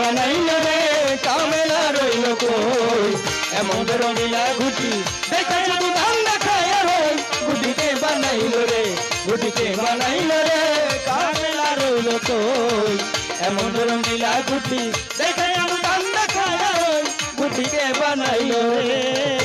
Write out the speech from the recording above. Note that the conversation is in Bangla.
বানাইলো রে কামেলা রইল কই এমন রঙিলা ঘুটি দেখা শুধু ধান্দা খায় রই গুটিকে বানাইলো রে কামেলা রইল কই এমন রঙিলা ঘুটি দেখা শুধু ধান্দা খায় রই গুটিকে বানাইলো রে